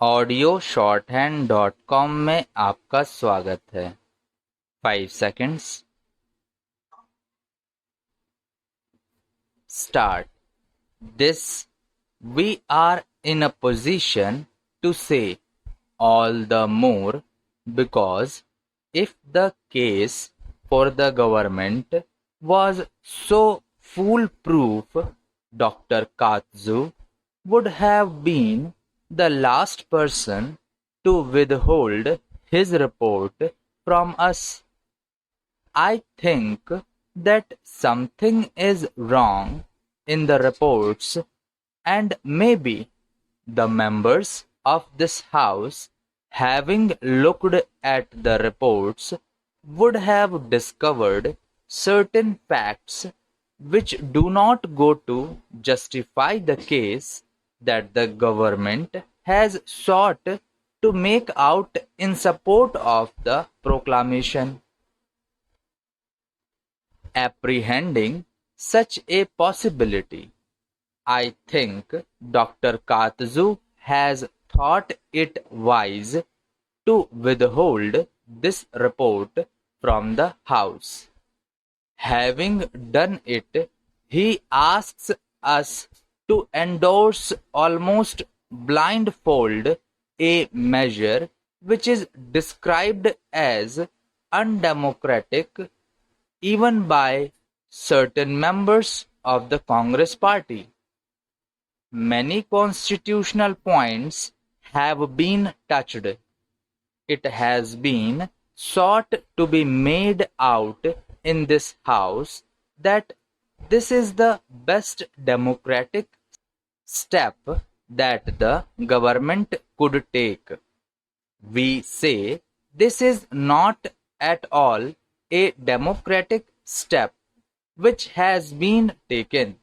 audio-shorthand.com में आपका स्वागत है। 5 seconds. Start. This we are in a position to say all the more because if the case for the government was so foolproof, Dr. Katsu would have been the last person to withhold his report from us. I think that something is wrong in the reports, and maybe the members of this house, having looked at the reports, would have discovered certain facts which do not go to justify the case that the government has sought to make out in support of the proclamation. Apprehending such a possibility, I think Dr. Katsu has thought it wise to withhold this report from the House. Having done it, he asks us to endorse almost blindfold a measure which is described as undemocratic even by certain members of the Congress Party. Many constitutional points have been touched. It has been sought to be made out in this House that this is the best democratic step that the government could take. We say this is not at all a democratic step which has been taken.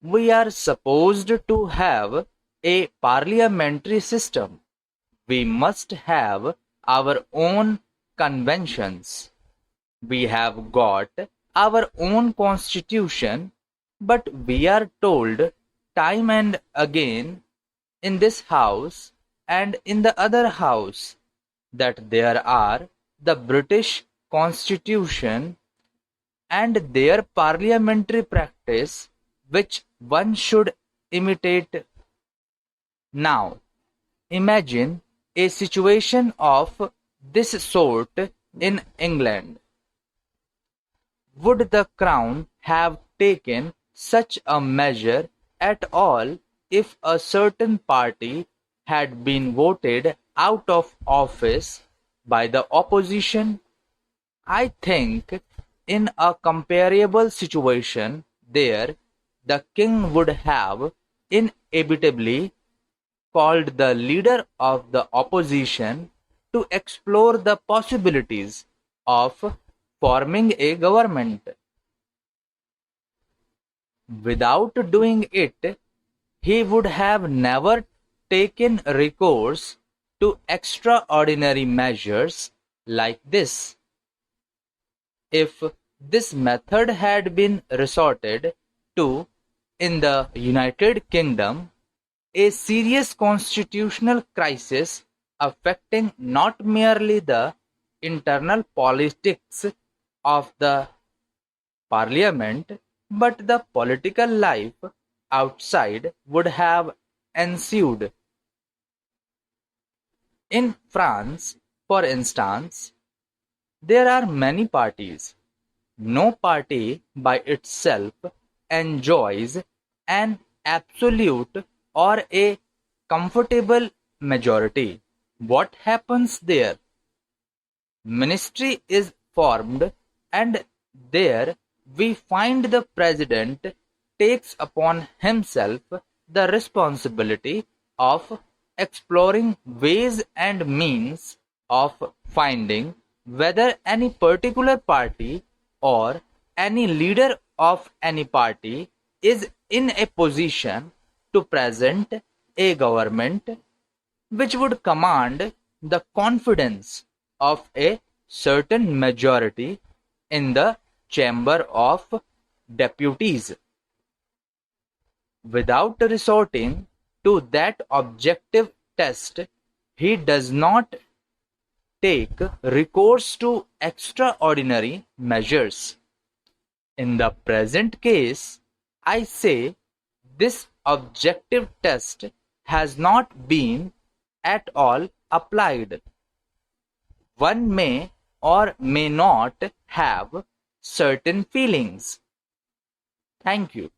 We are supposed to have a parliamentary system. We must have our own conventions. We have got our own constitution, but we are told time and again in this house and in the other house that there are the British Constitution and their parliamentary practice which one should imitate. Now, imagine a situation of this sort in England. Would the Crown have taken such a measure at all if a certain party had been voted out of office by the opposition? I think in a comparable situation there, the king would have inevitably called the leader of the opposition to explore the possibilities of forming a government. Without doing it, he would have never taken recourse to extraordinary measures like this. If this method had been resorted to in the United Kingdom, a serious constitutional crisis affecting not merely the internal politics of the parliament but the political life outside would have ensued. In France, for instance, there are many parties. No party by itself enjoys an absolute or a comfortable majority. What happens there? Ministry is formed, and there we find the president takes upon himself the responsibility of exploring ways and means of finding whether any particular party or any leader of any party is in a position to present a government which would command the confidence of a certain majority in the Chamber of Deputies. Without resorting to that objective test, He does not take recourse to extraordinary measures. In the present case, I say this objective test has not been at all applied. One may or may not have certain feelings. Thank you.